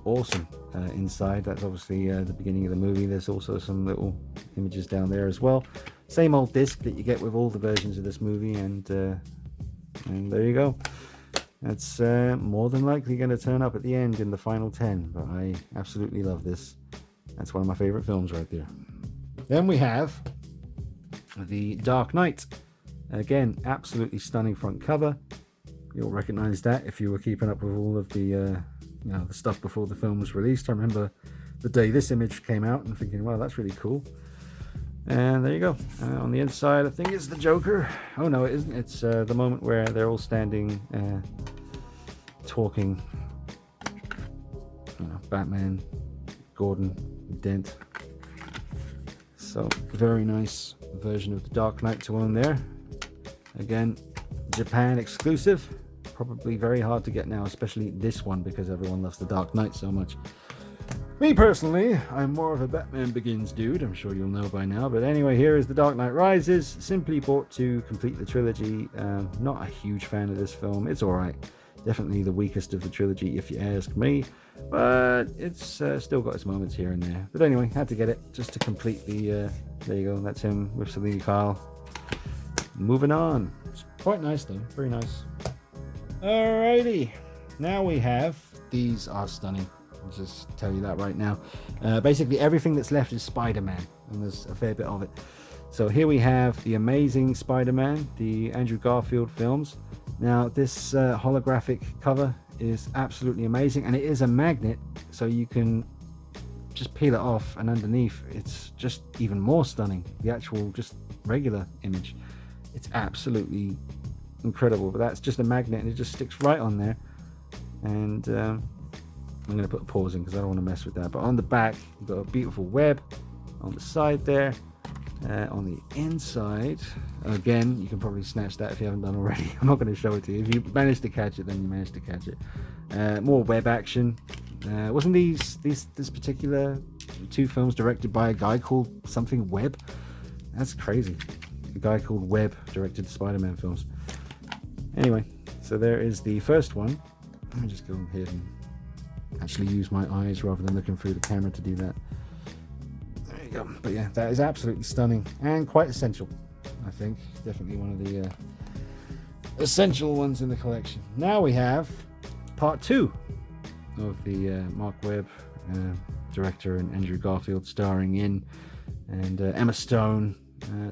awesome inside. That's obviously the beginning of the movie. There's also some little images down there as well. Same old disc that you get with all the versions of this movie, and there you go. That's more than likely going to turn up at the end in the final 10, but I absolutely love this. That's one of my favorite films right there. Then we have The Dark Knight. Again, absolutely stunning front cover. You'll recognize that if you were keeping up with all of the the stuff before the film was released. I remember the day this image came out and thinking, wow, that's really cool. And there you go. On the inside, I think it's the Joker. Oh no, it isn't. It's the moment where they're all standing, talking. You know, Batman, Gordon, Dent. So, very nice version of the Dark Knight to own there. Again, Japan exclusive. Probably very hard to get now, especially this one, because everyone loves the Dark Knight so much. Me personally, I'm more of a Batman Begins dude, I'm sure you'll know by now. But anyway, here is The Dark Knight Rises, simply bought to complete the trilogy. Not a huge fan of this film. It's alright. Definitely the weakest of the trilogy, if you ask me. But it's still got its moments here and there. But anyway, had to get it just to complete the... there you go, that's him with Selena Kyle. Moving on. It's quite nice though, very nice. Alrighty, now we have... These are stunning. I'll just tell you that right now. Basically everything that's left is Spider-Man, and there's a fair bit of it. So here we have the Amazing Spider-Man, the Andrew Garfield films. Now this holographic cover is absolutely amazing, and it is a magnet, so you can just peel it off, and underneath it's just even more stunning. The actual just regular image, it's absolutely incredible. But that's just a magnet, and it just sticks right on there. And I'm going to put a pause in because I don't want to mess with that. But on the back, you've got a beautiful web. On the side there. On the inside, again, you can probably snatch that if you haven't done already. I'm not going to show it to you. If you manage to catch it, then you managed to catch it. More web action. Wasn't this particular two films directed by a guy called something Webb? That's crazy. A guy called Webb directed the Spider-Man films. Anyway, so there is the first one. Let me just go ahead and actually use my eyes rather than looking through the camera to do that. There you go. But yeah, that is absolutely stunning and quite essential, I think. Definitely one of the essential ones in the collection. Now we have part 2 of the Mark Webb director and Andrew Garfield starring in, and Emma Stone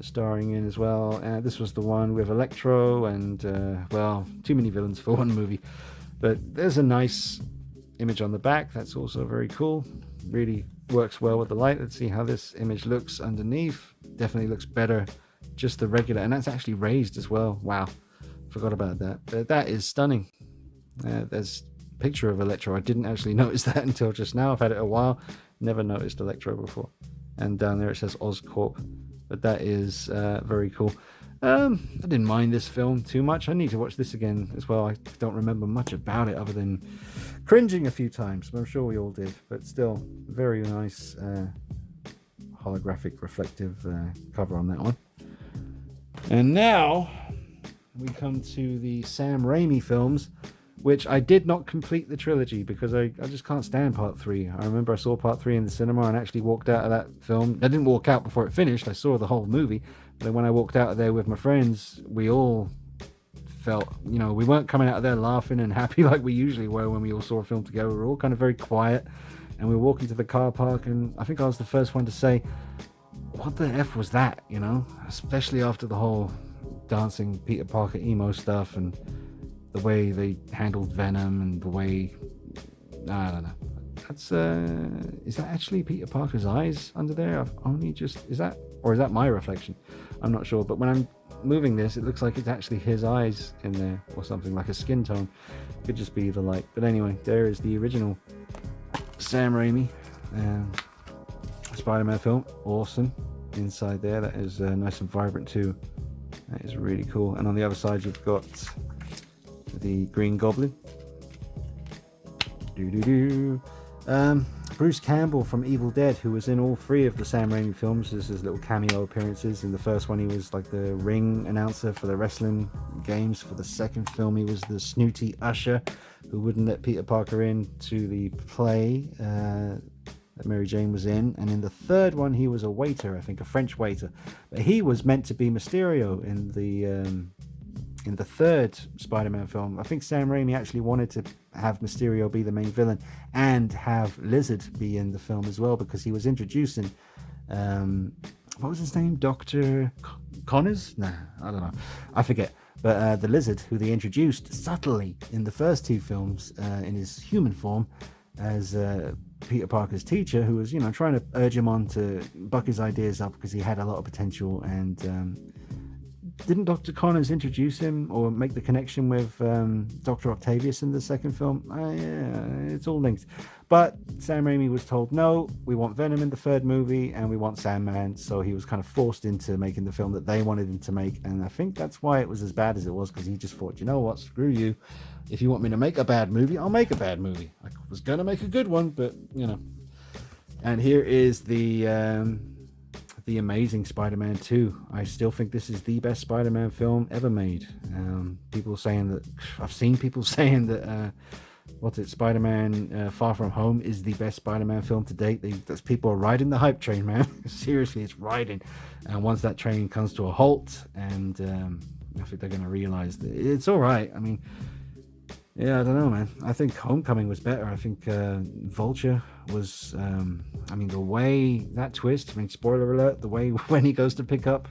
starring in as well. This was the one with Electro and well, too many villains for one movie. But there's a nice image on the back. That's also very cool. Really works well with the light. Let's see how this image looks underneath. Definitely looks better. Just the regular, and that's actually raised as well. Wow, forgot about that. But that is stunning. There's a picture of Electro. I didn't actually notice that until just now. I've had it a while. Never noticed Electro before. And down there it says Oscorp. But that is very cool. I didn't mind this film too much. I need to watch this again as well. I don't remember much about it other than cringing a few times, but I'm sure we all did. But still, very nice holographic reflective cover on that one. And now we come to the Sam Raimi films, which I did not complete the trilogy because I just can't stand part 3. I remember I saw part 3 in the cinema and actually walked out of that film. I didn't walk out before it finished. I saw the whole movie. But then when I walked out of there with my friends, we all felt, you know, we weren't coming out of there laughing and happy like we usually were when we all saw a film together. We were all kind of very quiet. And we were walking to the car park, and I think I was the first one to say, what the F was that, you know? Especially after the whole dancing Peter Parker emo stuff and the way they handled Venom and the way, I don't know. That's is that actually Peter Parker's eyes under there? I've only just, is that my reflection? I'm not sure, but when I'm moving this, it looks like it's actually his eyes in there or something, like a skin tone. Could just be the light. But anyway, there is the original Sam Raimi Spider-Man film. Awesome. Inside there, that is nice and vibrant too. That is really cool. And on the other side, you've got the Green Goblin. Bruce Campbell from Evil Dead, who was in all 3 of the Sam Raimi films. This is little cameo appearances. In the first one, he was like the ring announcer for the wrestling games. For the second film, he was the snooty usher who wouldn't let Peter Parker in to the play that Mary Jane was in. And in the third one, he was a waiter, I think, a French waiter. But he was meant to be Mysterio in the third Spider-Man film. I think Sam Raimi actually wanted to have Mysterio be the main villain and have Lizard be in the film as well, because he was introducing what was his name? Dr. Connors? Nah, I don't know. I forget. But the Lizard, who they introduced subtly in the first 2 films in his human form, as Peter Parker's teacher, who was, trying to urge him on to buck his ideas up because he had a lot of potential. And didn't Dr. Connors introduce him or make the connection with Dr. Octavius in the second film? Yeah, it's all linked. But Sam Raimi was told, no, we want Venom in the third movie and we want Sandman. So he was kind of forced into making the film that they wanted him to make. And I think that's why it was as bad as it was, because he just thought, you know what, screw you. If you want me to make a bad movie, I'll make a bad movie. I was going to make a good one, but, And here is the Amazing Spider-Man 2. I still think this is the best Spider-Man film ever made. I've seen people saying that Spider-Man Far From Home is the best Spider-Man film to date. People are riding the hype train, man. Seriously, it's riding. And once that train comes to a halt, and I think they're going to realize that it's all right. I mean, yeah, I don't know, man. I think Homecoming was better. I think Vulture was, the way that twist, spoiler alert, the way when he goes to pick up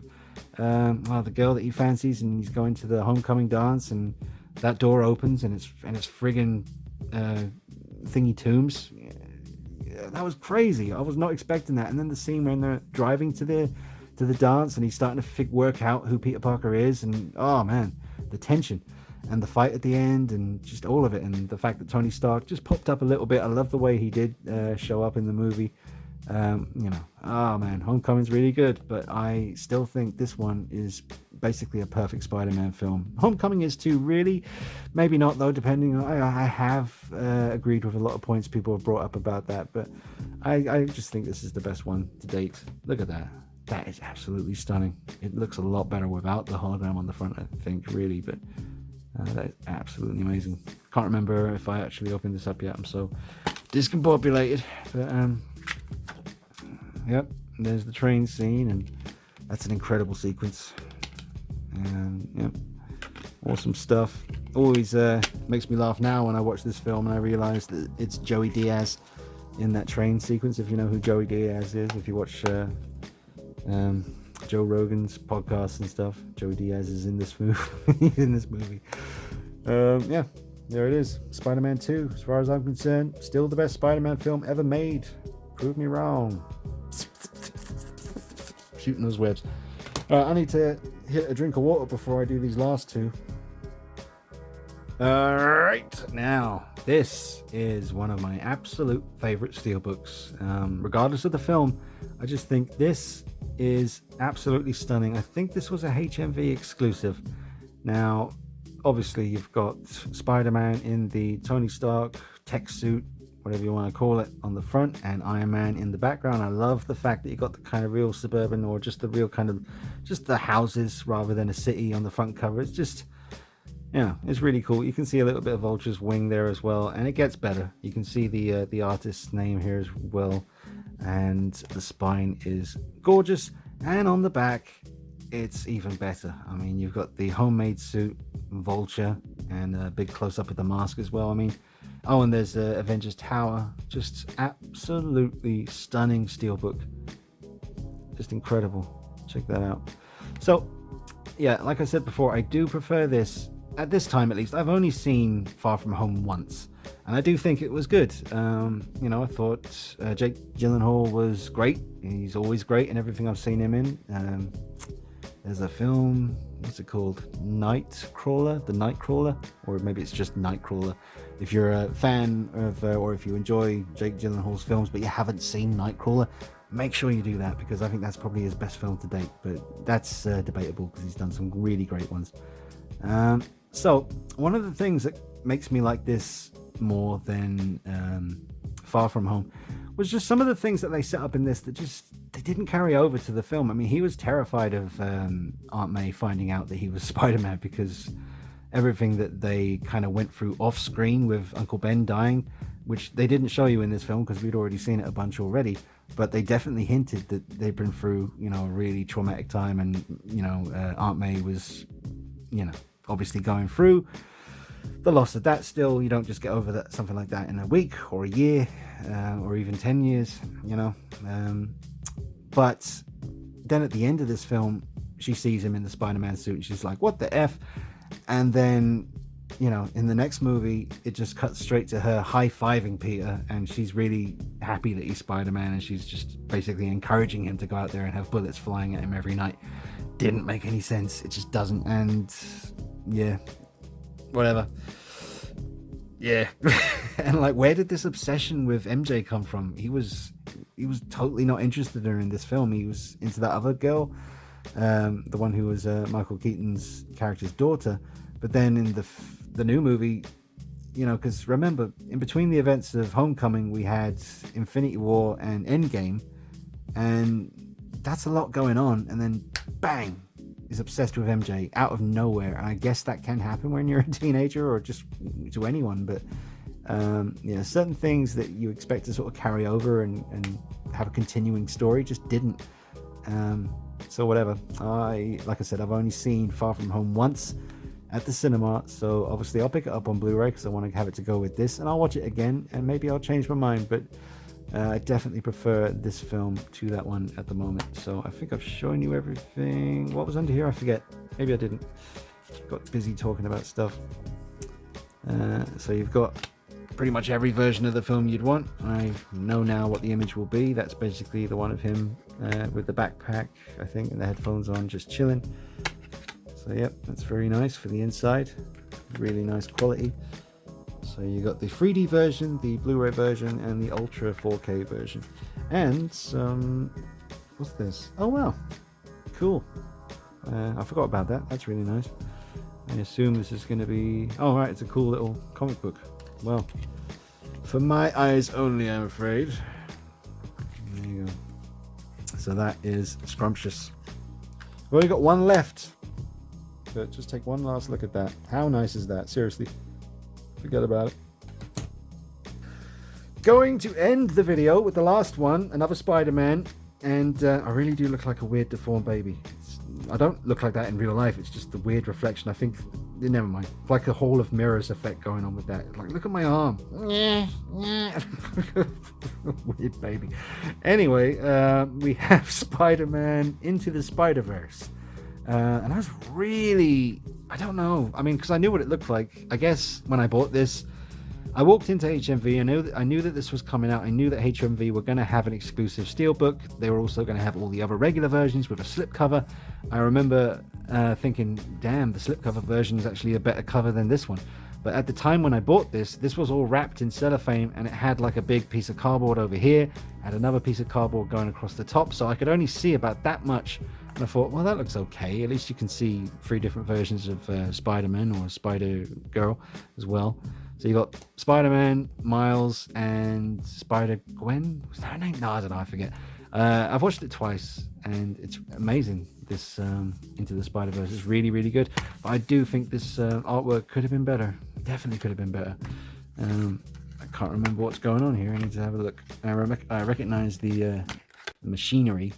the girl that he fancies and he's going to the homecoming dance and that door opens and it's friggin' thingy tombs. That was crazy. I was not expecting that. And then the scene when they're driving to the dance and he's starting to work out who Peter Parker is, and oh man, the tension and the fight at the end and just all of it, and the fact that Tony Stark just popped up a little bit. I love the way he did show up in the movie. Oh man, Homecoming's really good, but I still think this one is basically a perfect Spider-Man film. Homecoming is too, really. Maybe not though, depending on, I have agreed with a lot of points people have brought up about that, but I just think this is the best one to date. Look at that. That is absolutely stunning. It looks a lot better without the hologram on the front, I think, really, but that is absolutely amazing. Can't remember if I actually opened this up yet. I'm so discombobulated, but yep, there's the train scene, and that's an incredible sequence. And yep, awesome stuff. Always makes me laugh now when I watch this film and I realize that it's Joey Diaz in that train sequence. If you know who Joey Diaz is, if you watch Joe Rogan's podcast and stuff, Joey Diaz is in this movie. Yeah, there it is. Spider-Man 2, as far as I'm concerned, still the best Spider-Man film ever made. Prove me wrong. Shooting those webs. I need to hit a drink of water before I do these last two. Alright, now this is one of my absolute favorite Steelbooks. Regardless of the film, I just think this is absolutely stunning. I think this was a HMV exclusive. Now, obviously you've got Spider-Man in the Tony Stark tech suit, whatever you want to call it, on the front, and Iron Man in the background. I love the fact that you got the kind of real suburban, or just the real kind of, just the houses rather than a city on the front cover. It's just, it's really cool. You can see a little bit of Vulture's wing there as well, and it gets better. You can see the artist's name here as well, and the spine is gorgeous, and on the back it's even better. I mean, you've got the homemade suit, Vulture, and a big close-up of the mask as well. I mean, oh, and there's the Avengers Tower. Just absolutely stunning Steelbook. Just incredible. Check that out. So, yeah, like I said before, I do prefer this. At this time, at least, I've only seen Far From Home once, and I do think it was good. I thought Jake Gyllenhaal was great. He's always great in everything I've seen him in. There's a film, what's it called? Nightcrawler? The Nightcrawler? Or maybe it's just Nightcrawler. If you're a fan of, or if you enjoy Jake Gyllenhaal's films, but you haven't seen Nightcrawler, make sure you do that, because I think that's probably his best film to date, but that's debatable because he's done some really great ones. So one of the things that makes me like this more than Far From Home was just some of the things that they set up in this that just, they didn't carry over to the film. I mean, he was terrified of Aunt May finding out that he was Spider-Man, because everything that they kind of went through off screen with Uncle Ben dying, which they didn't show you in this film because we'd already seen it a bunch already, but they definitely hinted that they've been through, a really traumatic time, and, Aunt May was, obviously going through the loss of that. Still, you don't just get over that, something like that, in a week or a year, or even 10 years, but then at the end of this film, she sees him in the Spider-Man suit and she's like, what the F? And then you know, in the next movie, it just cuts straight to her high-fiving Peter, and she's really happy that he's Spider-Man, and she's just basically encouraging him to go out there and have bullets flying at him every night. Didn't make any sense. It just doesn't. And yeah, whatever. Yeah. And like, where did this obsession with MJ come from? He was totally not interested in her in this film. He was into that other girl, the one who was Michael Keaton's character's daughter. But then in the new movie, you know, because remember, in between the events of Homecoming, we had Infinity War and Endgame, and that's a lot going on. And then bang, is obsessed with MJ out of nowhere. And I guess that can happen when you're a teenager, or just to anyone. But you know, certain things that you expect to sort of carry over and have a continuing story just didn't. So whatever. Like I said, I've only seen Far From Home once at the cinema, so obviously I'll pick it up on Blu-ray because I want to have it to go with this, and I'll watch it again, and maybe I'll change my mind. But I definitely prefer this film to that one at the moment. So I think I've shown you everything. What was under here? I forget. Maybe I didn't. Got busy talking about stuff. So you've got pretty much every version of the film you'd want. I know now what the image will be. That's basically the one of him with the backpack, I think, and the headphones on, just chilling. So yep, that's very nice for the inside. Really nice quality. So you got the 3D version, the Blu-ray version, and the Ultra 4K version. And what's this? Oh wow, cool. I forgot about that. That's really nice. I assume this is going to be... Oh right, it's a cool little comic book. Well, for my eyes only, I'm afraid. There you go. So that is scrumptious. We've only got one left. But just take one last look at that. How nice is that? Seriously. Forget about it. Going to end the video with the last one, another Spider-Man. And I really do look like a weird deformed baby. I don't look like that in real life. It's just the weird reflection. I think... Never mind. It's like a Hall of Mirrors effect going on with that. Like, look at my arm. Weird baby. Anyway, we have Spider-Man Into the Spider-Verse. And I was really... I don't know. I mean, because I knew what it looked like. I guess when I bought this, I walked into HMV. I knew that this was coming out. I knew that HMV were going to have an exclusive Steelbook. They were also going to have all the other regular versions with a slipcover. I remember thinking, damn, the slipcover version is actually a better cover than this one. But at the time when I bought this was all wrapped in cellophane, and it had like a big piece of cardboard over here, had another piece of cardboard going across the top, so I could only see about that much. And I thought, well, that looks okay. At least you can see 3 different versions of Spider-Man or Spider-Girl as well. So you got Spider-Man, Miles, and Spider-Gwen. Was that her name? No, I don't know. I forget. I've watched it twice, and it's amazing. This Into the Spider-Verse is really, really good. But I do think this artwork could have been better. Definitely could have been better. I can't remember what's going on here. I need to have a look. I recognize the machinery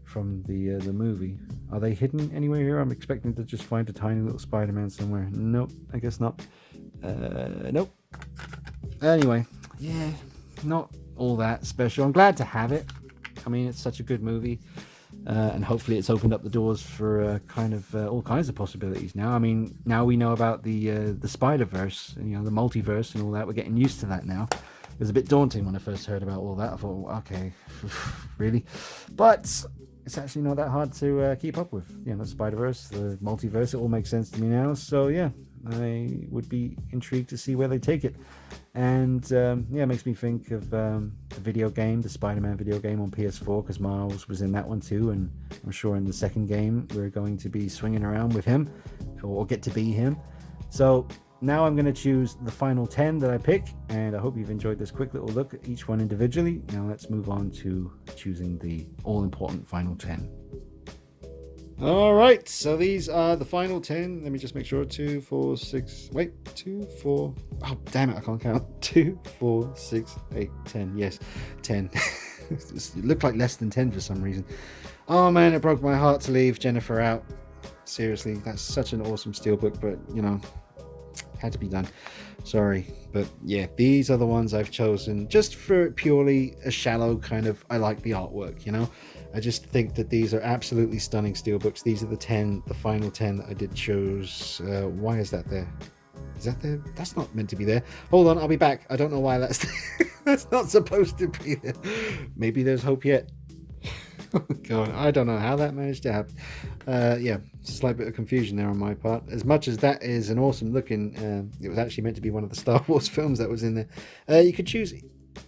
from the movie. Are they hidden anywhere here? I'm expecting to just find a tiny little Spider-Man somewhere. Nope, I guess not. Nope. Anyway, yeah, not all that special. I'm glad to have it. I mean, it's such a good movie. And hopefully it's opened up the doors for kind of all kinds of possibilities now. I mean, now we know about the Spider-Verse, you know, the multiverse and all that. We're getting used to that now. It was a bit daunting when I first heard about all that. I thought, well, okay, really? But it's actually not that hard to keep up with. You know, the Spider-Verse, the multiverse, it all makes sense to me now. So yeah, I would be intrigued to see where they take it. And yeah, it makes me think of the video game, the Spider-Man video game on PS4, because Miles was in that one too, and I'm sure in the second game we're going to be swinging around with him, or get to be him. So now I'm going to choose the final 10 that I pick, and I hope you've enjoyed this quick little look at each one individually. Now let's move on to choosing the all-important final 10. Alright, so these are the final 10. Let me just make sure. 2, 4, 6... Wait, 2, 4... Oh, damn it, I can't count. 2, 4, 6, 8, 10. Yes, 10. It looked like less than 10 for some reason. Oh man, it broke my heart to leave Jennifer out. Seriously, that's such an awesome Steelbook, but, you know, had to be done. Sorry, but yeah, these are the ones I've chosen just for purely a shallow kind of, I like the artwork, you know. I just think that these are absolutely stunning Steelbooks. These are the 10, the final 10 that I did choose. Why is that there? Is that there? That's not meant to be there. Hold on, I'll be back. I don't know why that's that's not supposed to be there. Maybe there's hope yet. God, I don't know how that managed to happen. Yeah, slight bit of confusion there on my part. As much as that is an awesome looking, it was actually meant to be one of the Star Wars films that was in there. You could choose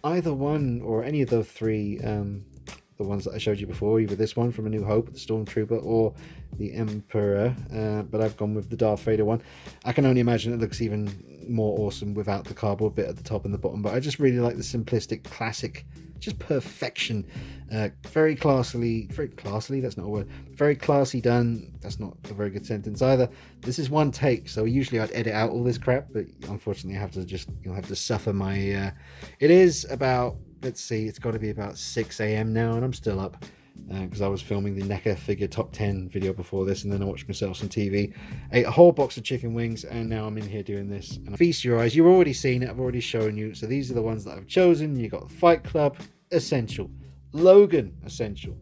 either one or any of those three, the ones that I showed you before, either this one from A New Hope, the Stormtrooper, or the Emperor, but I've gone with the Darth Vader one. I can only imagine it looks even more awesome without the cardboard bit at the top and the bottom, but I just really like the simplistic, classic, just perfection. Very classily, that's not a word, very classy done. That's not a very good sentence either. This is one take, so usually I'd edit out all this crap, but unfortunately you'll have to suffer my, it is about, let's see, it's got to be about 6 a.m. now, and I'm still up because I was filming the NECA figure top 10 video before this, and then I watched myself some TV, ate a whole box of chicken wings, and now I'm in here doing this. And feast your eyes. You've already seen it, I've already shown you. So these are the ones that I've chosen. You got Fight Club, essential. Logan, essential.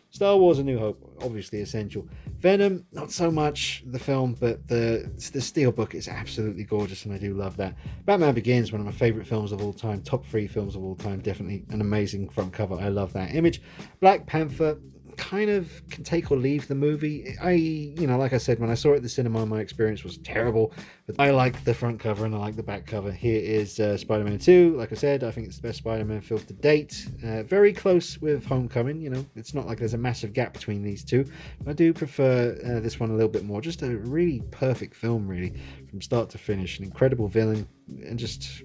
Star Wars: A New Hope, obviously essential. Venom, not so much the film, but the Steelbook is absolutely gorgeous, and I do love that. Batman Begins, one of my favourite films of all time, top 3 films of all time, definitely an amazing front cover. I love that image. Black Panther, kind of can take or leave the movie. Like I said, when I saw it at the cinema, my experience was terrible, but I like the front cover and I like the back cover. Here is Spider-Man 2. Like I said, I think it's the best Spider-Man film to date. Very close with Homecoming. It's not like there's a massive gap between these two. I do prefer this one a little bit more. Just a really perfect film, really, from start to finish. An incredible villain, and just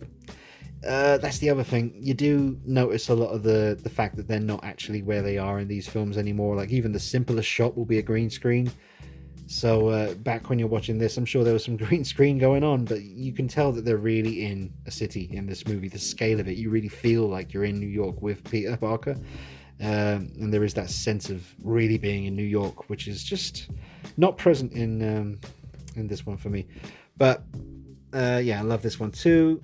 that's the other thing. You do notice a lot of the fact that they're not actually where they are in these films anymore. Like, even the simplest shot will be a green screen. So back when you're watching this, I'm sure there was some green screen going on, but you can tell that they're really in a city in this movie. The scale of it, you really feel like you're in New York with Peter Parker. And there is that sense of really being in New York, which is just not present in this one for me. But yeah, I love this one too.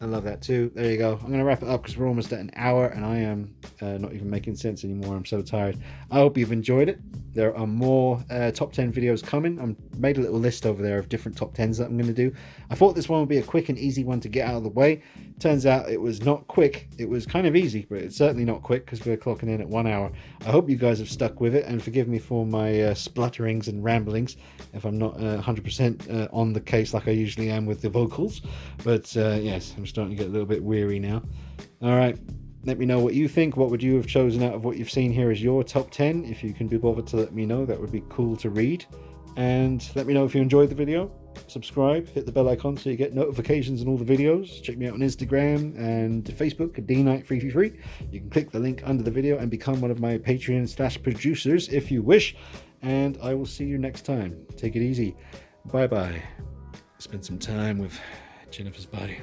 I love that too. There you go. I'm going to wrap it up because we're almost at an hour and I am not even making sense anymore. I'm so tired. I hope you've enjoyed it. There are more top 10 videos coming. I made a little list over there of different top 10s that I'm going to do. I thought this one would be a quick and easy one to get out of the way. Turns out it was not quick. It was kind of easy, but it's certainly not quick because we're clocking in at 1 hour. I hope you guys have stuck with it, and forgive me for my splutterings and ramblings if I'm not 100% on the case like I usually am with the vocals. But yes, I'm starting to get a little bit weary now. All right. Let me know what you think. What would you have chosen out of what you've seen here as your top 10? If you can be bothered to let me know, that would be cool to read. And let me know if you enjoyed the video. Subscribe, hit the bell icon so you get notifications on all the videos. Check me out on Instagram and Facebook at DKnight333. You can click the link under the video and become one of my Patreon/producers if you wish. And I will see you next time. Take it easy. Bye-bye. Spend some time with Jennifer's body.